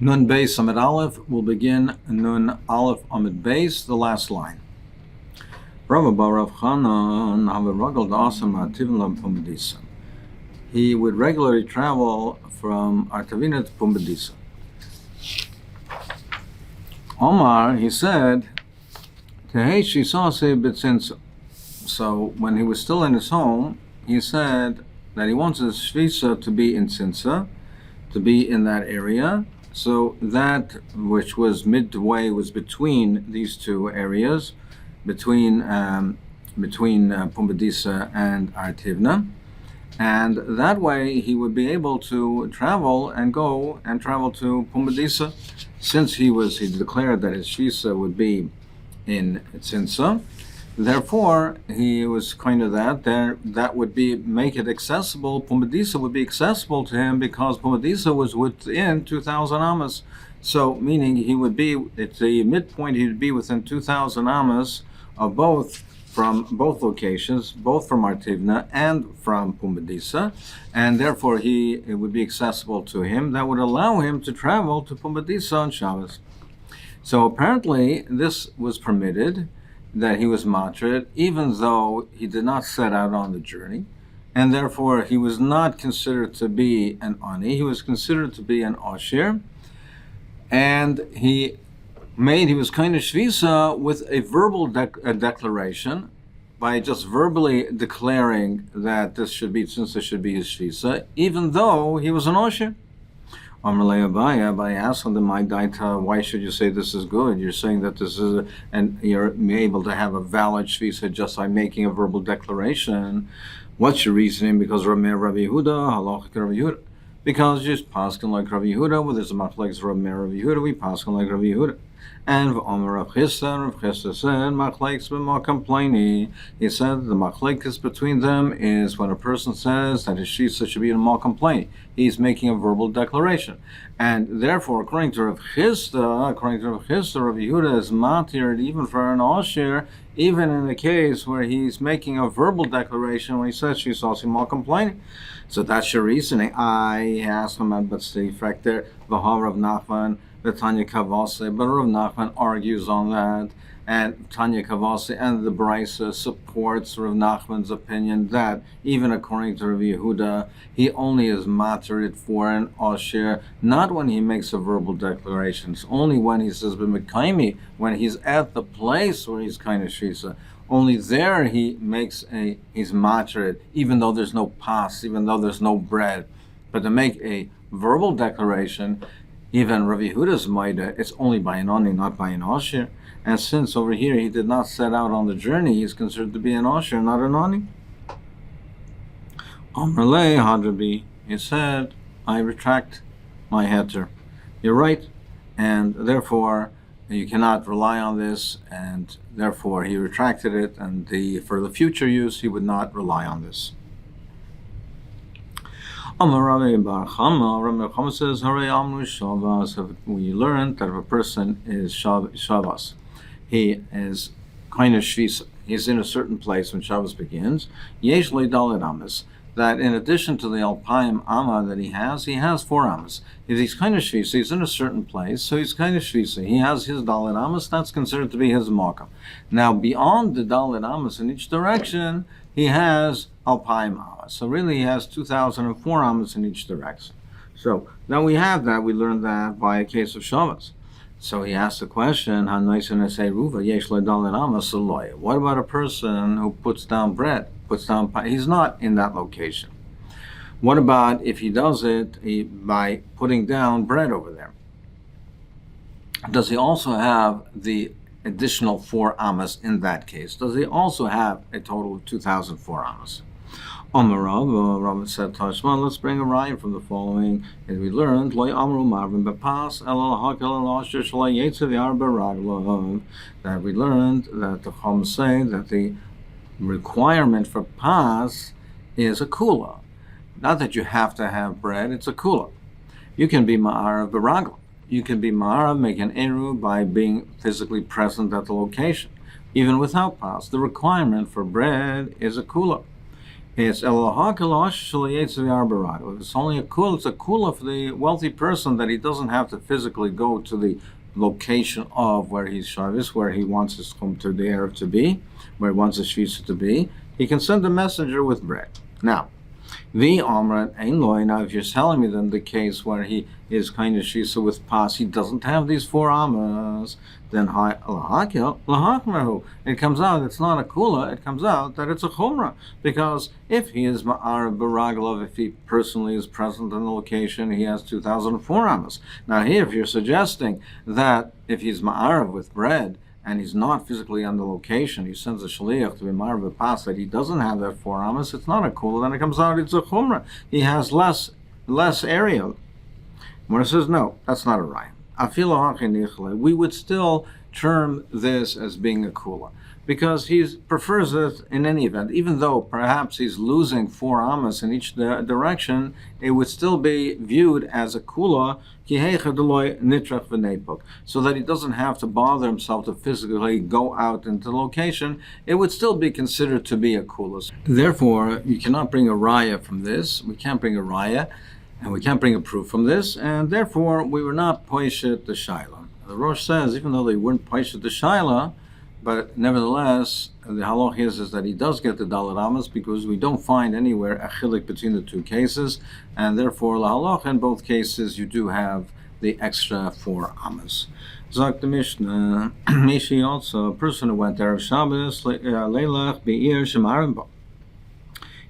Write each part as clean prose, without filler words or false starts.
Nun Beis Amud Aleph will begin Nun Aleph Amud Beis, the last line. He would regularly travel from Artavina to Pumbedisa. Omar, he said, so when he was still in his home, he said that he wants his shvisa to be in Tzinsa, to be in that area. So that which was midway was between these two areas, between Pumbedisa and Artivna, and that way he would be able to travel to Pumbedisa, since he declared that his shvisa would be in Tzinsa. Therefore, he was kind of that would make it accessible. Pumbedisa would be accessible to him because Pumbedisa was within 2,000 amas. So, meaning he would be at the midpoint. He would be within 2,000 amas of from both locations, both from Artivna and from Pumbedisa, and therefore it would be accessible to him. That would allow him to travel to Pumbedisa on Shabbos. So apparently, this was permitted, that he was matrid, even though he did not set out on the journey, and therefore he was not considered to be an ani, he was considered to be an osher, and he was kind of shvisa with a verbal declaration, by just verbally declaring that since this should be his shvisa, even though he was an osher. Abai asked him, "My daita, why should you say this is good? You're saying that this is, and you're able to have a valid shvisa just by making a verbal declaration. What's your reasoning? Because Rabbi Yehuda, halachic Rabbi Yehuda. Because just paskin like Rabbi Yehuda, well, there's a machlekes Rabbi Yehuda, we paskin like Rabbi Yehuda. And Rav Chisda said, machlekes b'makam pleni. He said the machlekes between them is when a person says that his shvisa should be in makam pleni. He's making a verbal declaration. And therefore, according to Rav Chisda, Rav Yehuda is matir even for an osher, even in the case where he's making a verbal declaration when he says she's also makam pleni. So that's your reasoning. I asked him about the fact there, V'ha Rav Nachman, the Tanya Kavase, but Rav Nachman argues on that, and Tanya Kavase and the Brisa supports Rav Nachman's opinion that even according to Rav Yehuda, he only is matered for an osher, not when he makes a verbal declaration. It's only when he says b'mekaimi, when he's at the place where he's kind of shisa. Only there he's matered, even though there's no pas, even though there's no bread. But to make a verbal declaration, even Rav Yehuda's maida, it's only by an ani, not by an osher. And since over here he did not set out on the journey, he's considered to be an osher, not an ani. Amrlei Hadrabi, he said, I retract my heter. You're right, and therefore you cannot rely on this, and therefore he retracted it, and for the future use he would not rely on this. Rabbi Bar Chama says, we learned that if a person is Shabbos, he is kind of shvisa, he's in a certain place when Shabbos begins, yesh le'dalet amas, that in addition to the alpayim amma that he has 4 amas. If he's kind of shvisa, he's in a certain place, so he's kind of shvisa. He has his dalet amas, that's considered to be his makam. Now, beyond the dalet amas in each direction, he has alpayim amas. So really, he has 2,004 amas in each direction. So now we learned that by a case of Shabbos. So he asked the question, what about a person who puts down bread, he's not in that location. What about if he does it by putting down bread over there? Does he also have the additional 4 amas in that case? Does he also have a total of 2,004 amas? Rav said, Tashman, let's bring a rhyme from the following. As we learned, that we learned that the Chum say that the requirement for pas is a kula. Not that you have to have bread, it's a kula. You can be ma'arav b'ragla. You can be ma'arav, make an eruv by being physically present at the location. Even without pas, the requirement for bread is a kula. It's it's only a kula. It's a kula for the wealthy person that he doesn't have to physically go to the location of where he's shavis, where he wants his chum to the Erev to be, where he wants his shvisa to be. He can send a messenger with bread. Now, the Amrat Ein Loi. Now, if you're telling me then the case where he is kind of shisa with pas, he doesn't have these 4 amas, then it comes out it's not a kula, it comes out that it's a chumrah. Because if he is ma'arav baraglov, if he personally is present in the location, he has 2,004 amas. Now here, if you're suggesting that if he's ma'arav with bread, and he's not physically on the location, he sends a shliach to be ma'arav pas that he doesn't have that 4 amas, it's not a kula, then it comes out it's a chumrah. He has less area. Mora says, no, that's not a raya. We would still term this as being a kula, because he prefers it in any event. Even though perhaps he's losing 4 amas in each direction, it would still be viewed as a kula, so that he doesn't have to bother himself to physically go out into the location. It would still be considered to be a kula. Therefore, you cannot bring a raya from this. We can't bring a raya, and we can't bring a proof from this, and therefore we were not poishet the shaila. The Rosh says, even though they weren't poishet the shaila, but nevertheless, the halach is that he does get the dalet amas, because we don't find anywhere a chilik between the 2 cases, and therefore the halach in both cases you do have the extra 4 amas. Zak the Mishnah, Mishi also, a person who went there of Shabbos, leilach be'ir shemarim bo.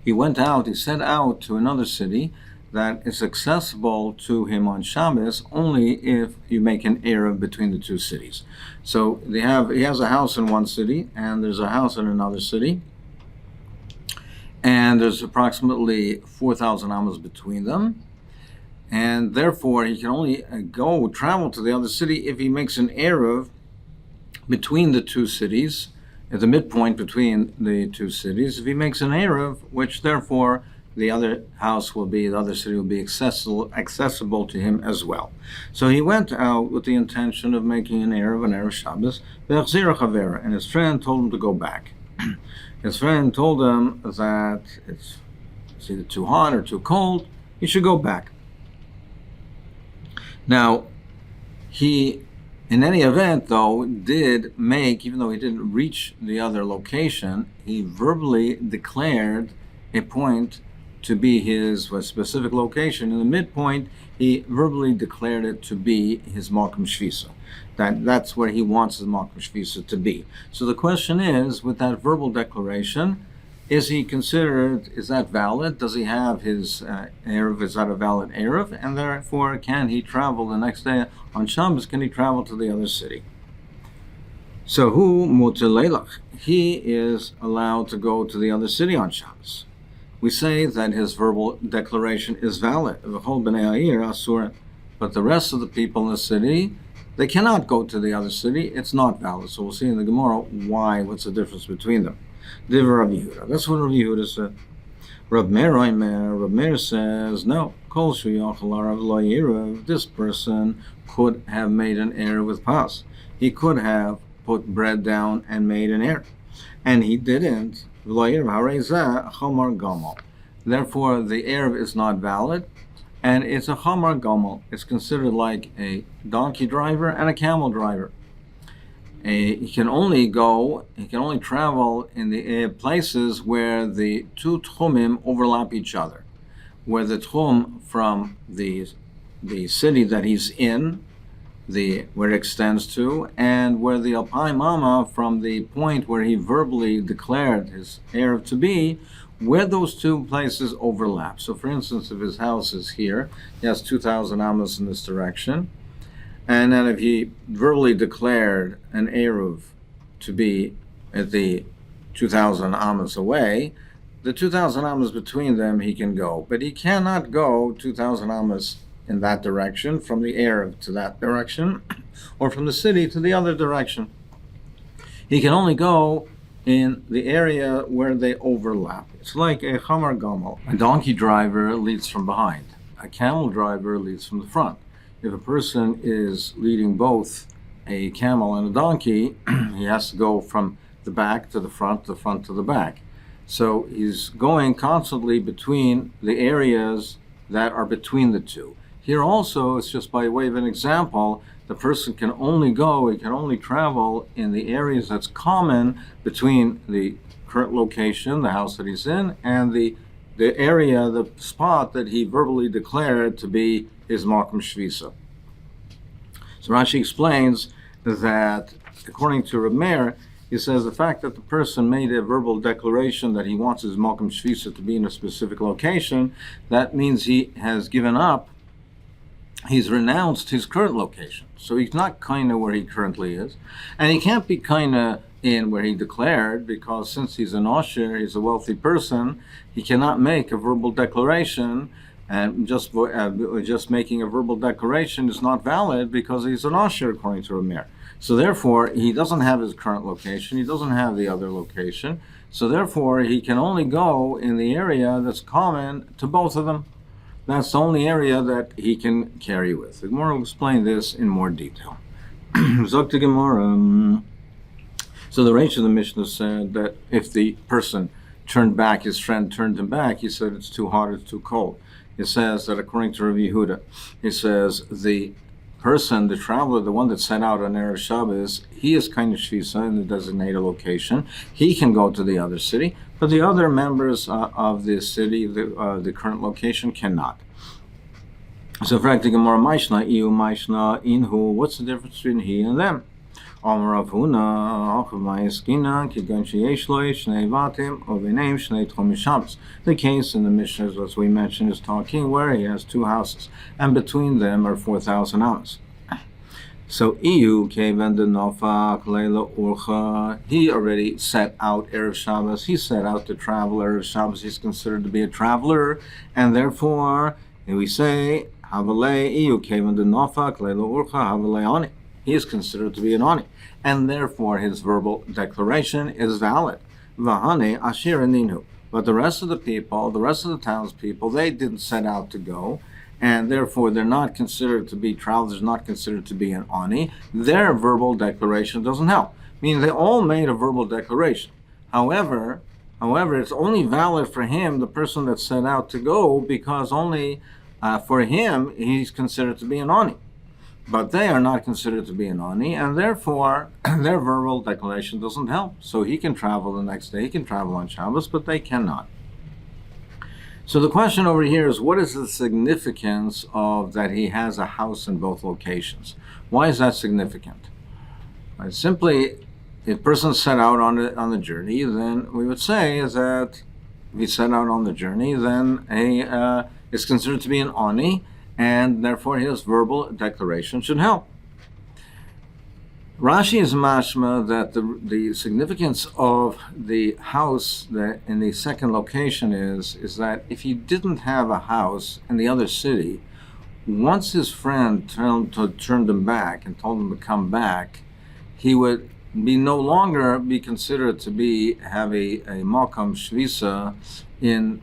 He went out, he set out to another city that is accessible to him on Shabbos only if you make an erev between the 2 cities. So he has a house in one city, and there's a house in another city, and there's approximately 4,000 amas between them, and therefore he can only travel to the other city if he makes an erev between the 2 cities, at the midpoint between the 2 cities. If he makes an erev, which therefore the other city will be accessible to him as well. So he went out with the intention of making an erev Shabbos, and his friend told him to go back. His friend told him that it's either too hot or too cold, he should go back. Now, he, in any event, though, did make, even though he didn't reach the other location, he verbally declared a point to be his specific location. In the midpoint, he verbally declared it to be his Malkum Shvisa. That's where he wants his Malkum Shvisa to be. So the question is, with that verbal declaration, is that valid? Does he have his Erev, is that a valid Erev? And therefore, can he travel the next day on Shabbos? Can he travel to the other city? So who Mutelelach? He is allowed to go to the other city on Shabbos. We say that his verbal declaration is valid, but the rest of the people in the city, they cannot go to the other city. It's not valid. So we'll see in the Gemara what's the difference between them. Divrei Rav Yehuda. That's what Rav Yehuda said. Rav Meir says, no, this person could have made an error with pas. He could have put bread down and made an error, and he didn't. Therefore, the Erev is not valid, and it's a chamar gamal. It's considered like a donkey driver and a camel driver. He can only travel in the places where the 2 tchumim overlap each other, where the tchum from the city that he's in, where it extends to, and where the Alpai Mama from the point where he verbally declared his Erev to be, where those 2 places overlap. So for instance, if his house is here, he has 2,000 amas in this direction, and then if he verbally declared an Erev to be at the 2,000 amas away, the 2,000 amas between them he can go, but he cannot go 2,000 amas in that direction, from the Erev to that direction, or from the city to the other direction. He can only go in the area where they overlap. It's like a chamar gamal. A donkey driver leads from behind. A camel driver leads from the front. If a person is leading both a camel and a donkey, he has to go from the back to the front to the back. So he's going constantly between the areas that are between the two. Here also, it's just by way of an example, the person can only travel in the areas that's common between the current location, the house that he's in, and the area, the spot that he verbally declared to be his Makom Shvisa. So Rashi explains that, according to Reb Meir, he says the fact that the person made a verbal declaration that he wants his Makom Shvisa to be in a specific location, that means he has given up, he's renounced his current location. So he's not kind of where he currently is. And he can't be kind of in where he declared, because since he's an Osher, he's a wealthy person, he cannot make a verbal declaration, and just making a verbal declaration is not valid because he's an Osher, according to Rameir. So therefore, he doesn't have his current location, he doesn't have the other location, so therefore he can only go in the area that's common to both of them. That's the only area that he can carry with. The Gemara will explain this in more detail. Zok the Gemara. So the Reish of the Mishnah said that if the person turned back, his friend turned him back, he said it's too hot, it's too cold. It says that according to Rav Yehuda, he says the person, the traveler, the one that set out on Erev Shabbos, he is kind of Shvisa in the designated location. He can go to the other city, but the other members of the city, the current location, cannot. So, what's the difference between he and them? The case in the Mishnah, as we mentioned, is talking where he has two houses, and between them are 4,000 amos. So he already set out Erev Shabbos. He set out to travel Erev Shabbos. He's considered to be a traveler, and therefore we say he is considered to be an ani, and therefore his verbal declaration is valid. Vahane ashir aninu. But the rest of the people, the rest of the townspeople, they didn't set out to go, and therefore they're not considered to be travelers, not considered to be an ani. Their verbal declaration doesn't help. Meaning they all made a verbal declaration. However, it's only valid for him, the person that set out to go, because only for him he's considered to be an ani. But they are not considered to be an ani, and therefore their verbal declaration doesn't help. So he can travel the next day, he can travel on Shabbos, but they cannot. So the question over here is, what is the significance of that he has a house in both locations? Why is that significant? Simply, if a person set out on the journey, then we would say is that if he set out on the journey, then is considered to be an ani, and therefore his verbal declaration should help. Rashi is mashma that the significance of the house that in the second location is that if he didn't have a house in the other city, once his friend turned him back and told him to come back, he would no longer be considered to have a Makom Shvisa in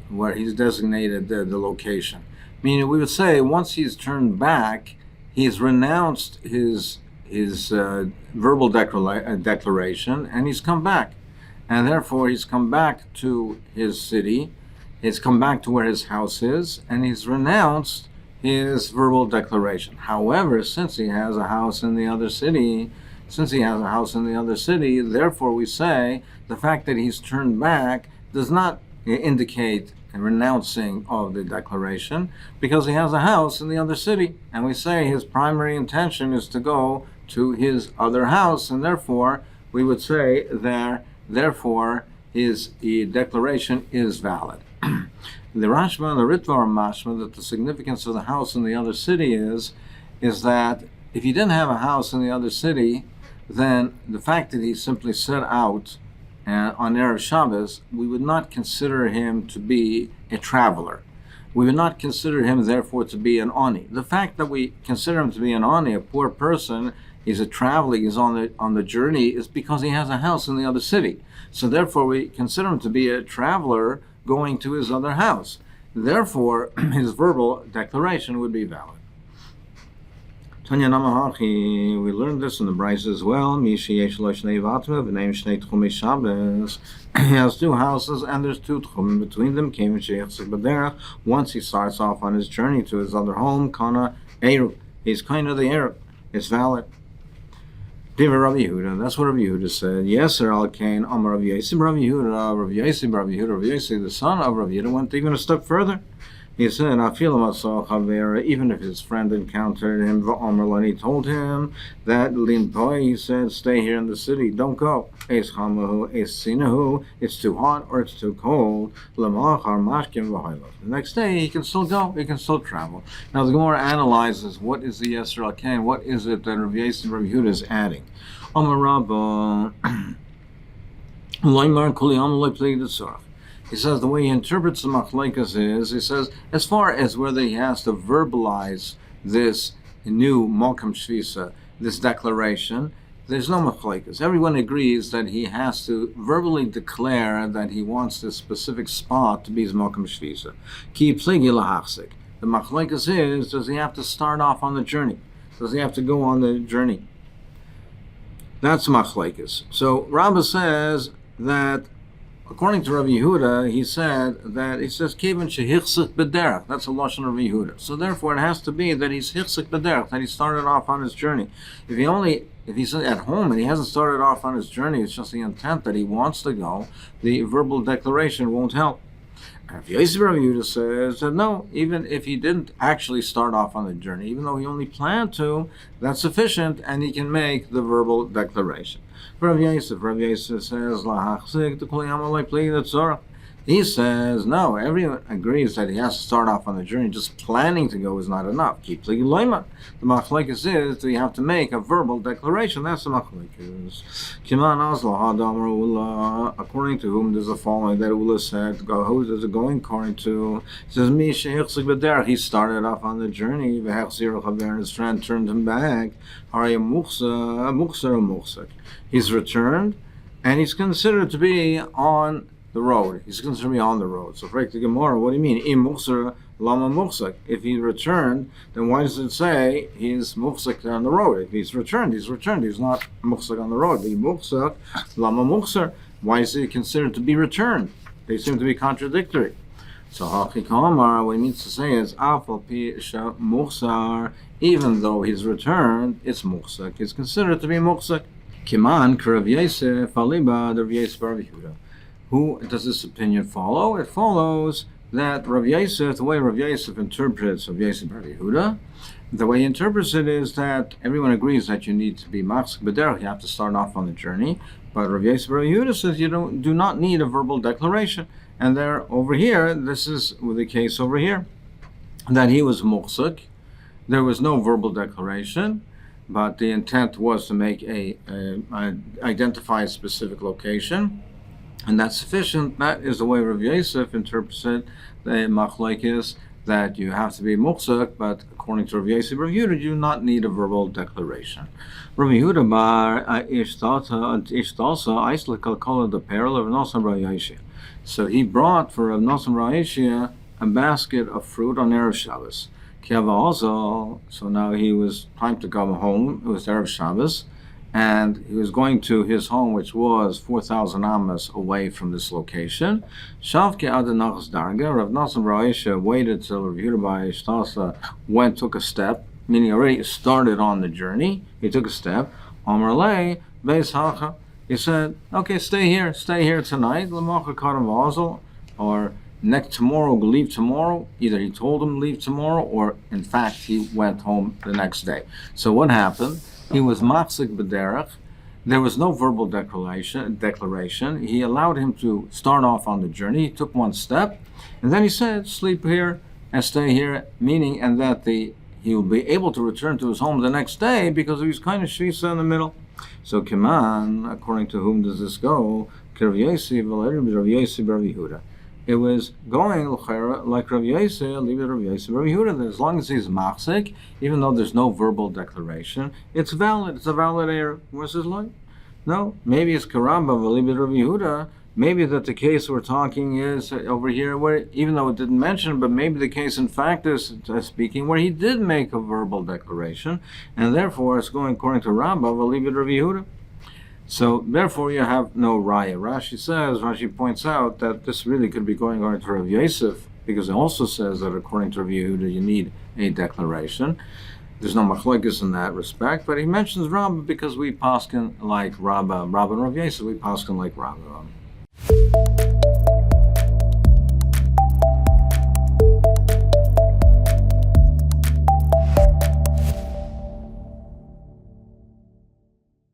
where he's designated the location. Meaning, we would say once he's turned back, he's renounced his verbal declaration, and he's come back, and therefore he's come back to his city, he's come back to where his house is, and he's renounced his verbal declaration. However, since he has a house in the other city, therefore we say the fact that he's turned back does not indicate a renouncing of the declaration, because he has a house in the other city, and we say his primary intention is to go to his other house, and therefore we would say therefore his declaration is valid. The Rashba and the Ritva are mashma that the significance of the house in the other city is that if he didn't have a house in the other city, then the fact that he simply set out on Erev Shabbos, we would not consider him to be a traveler. We would not consider him, therefore, to be an ani. The fact that we consider him to be an ani, a poor person, he's a traveler, he's on the journey, is because he has a house in the other city. So therefore, we consider him to be a traveler going to his other house. Therefore, his verbal declaration would be valid. Tanya Namahachi, we learned this in the Bryce as well. Mishi Yesh Lo Shnei Vatma, V'neim Shnei Tchumei Shabbos. He has two houses and there's two tchumim between them. Came once he starts off on his journey to his other home, Kana Eruv. He's kind of the Eruv. It's valid. Diva Rabbi Yehuda, that's what Rabbi Yehuda said. Yes, Sir Al Kain, Amar Rabbi Yossi, Rabbi Yehuda, Rabbi Yossi, the son of Rabbi Yehuda, went even a step further. He said, even if his friend encountered him, and he told him that he said, stay here in the city, don't go. It's too hot or it's too cold. The next day he can still go, he can still travel. Now the Gemara analyzes what is the Yisrael Al Kain, what is it that Rabbi Yossi and Rabbi Yehuda is adding. He says the way he interprets the machlekes is, he says, as far as whether he has to verbalize this new Malkam Shvisa, this declaration, there's no machlekes. Everyone agrees that he has to verbally declare that he wants this specific spot to be his Malkam Shvisa. Ki pligi lahachzik. The machlekes is, does he have to start off on the journey? Does he have to go on the journey? That's machlekes. So Rabbah says that according to Rabbi Yehuda, he says Kevin shehichsik b'derech. That's a lashon of Rabbi Yehuda. So therefore, it has to be that he's hichsik b'derech, that he started off on his journey. If he's at home and he hasn't started off on his journey, it's just the intent that he wants to go. The verbal declaration won't help. Rabbi Yehuda says that no, even if he didn't actually start off on the journey, even though he only planned to, that's sufficient, and he can make the verbal declaration. Rabbi Yosef says, he says, no, everyone agrees that he has to start off on the journey. Just planning to go is not enough. The machlekes is that you have to make a verbal declaration. That's the machlekes. According to whom does the following that Ula said, who does it going according to? He says, he started off on the journey, his friend turned him back. He's returned, and he's considered to be on the road. He's considered to be on the road. So, for the Gemara, what do you mean? If he returned, then why does it say he's muhsak on the road? If he's returned. He's not muhsak on the road. The muhsak, lama muhsar. Why is he considered to be returned? They seem to be contradictory. So, Hachikamar, what he means to say is, Afal pi muhsar, even though he's returned, it's muhsak. It's considered to be muhsak. Kiman, Rav Yosef, Aliba, the Rav Yosef Bar Yehuda. Who does this opinion follow? It follows that Rav Yosef, the way Rav Yosef interprets Rav Yosef Bar Yehuda, the way he interprets it is that everyone agrees that you need to be machzik b'derech, you have to start off on the journey. But Rav Yosef Bar Yehuda says you do not need a verbal declaration. And there, over here, this is the case over here, that he was muhsak. There was no verbal declaration, but the intent was to make identify a specific location. And that's sufficient. That is the way Rav Yosef interprets it. The machlekes that you have to be muhsak, but according to Rav Yosef, Rav Yehuda, you do not need a verbal declaration. Rav Yehuda bar ishtalsa aisla kalkola the peril of Nosam Rav Yosef. So he brought for Rav Nosam Rav Yosef a basket of fruit on Erev Shabbos. So now he was time to come home. It was Erev Shabbos. And he was going to his home, which was 4,000 amas away from this location. Shavke Adanachas Darga, Rav Nosson Ra'isha waited till Rav Yehuda Bar Ishtasa took a step, meaning he already started on the journey. He took a step. Amar Lei, Beis Hacha. He said, okay, stay here tonight. L'macha Karam Vazel, or next tomorrow, leave tomorrow. Either he told him leave tomorrow, or in fact, he went home the next day. So what happened? He was machzik b'derech. There was no verbal declaration. He allowed him to start off on the journey. He took one step, and then he said, sleep here and stay here, meaning and that he will be able to return to his home the next day because he was kind of shisa in the middle. So Kiman, according to whom does this go? Rav Yosef, Rav Yosef Bar Yehuda. It was going like Rav Yosef, leave it Rav Yosef Rav Yehuda, that as long as he's machzik, even though there's no verbal declaration, it's valid. It's a valid error. What's his like? No, maybe it's Karamba, leave it Rav Yehuda, maybe that the case we're talking is over here, where even though it didn't mention, but maybe the case in fact is speaking where he did make a verbal declaration, and therefore it's going according to Rabbah, Valibid Rav Yehuda. So therefore you have no raya. Rashi points out that this really could be going according to Rav Yosef, because it also says that according to Rav Yehuda you need a declaration. There's no machlokes in that respect, but he mentions Rabbah because we paskin like Rabbah and Rav Yosef, we paskin like Rabbah.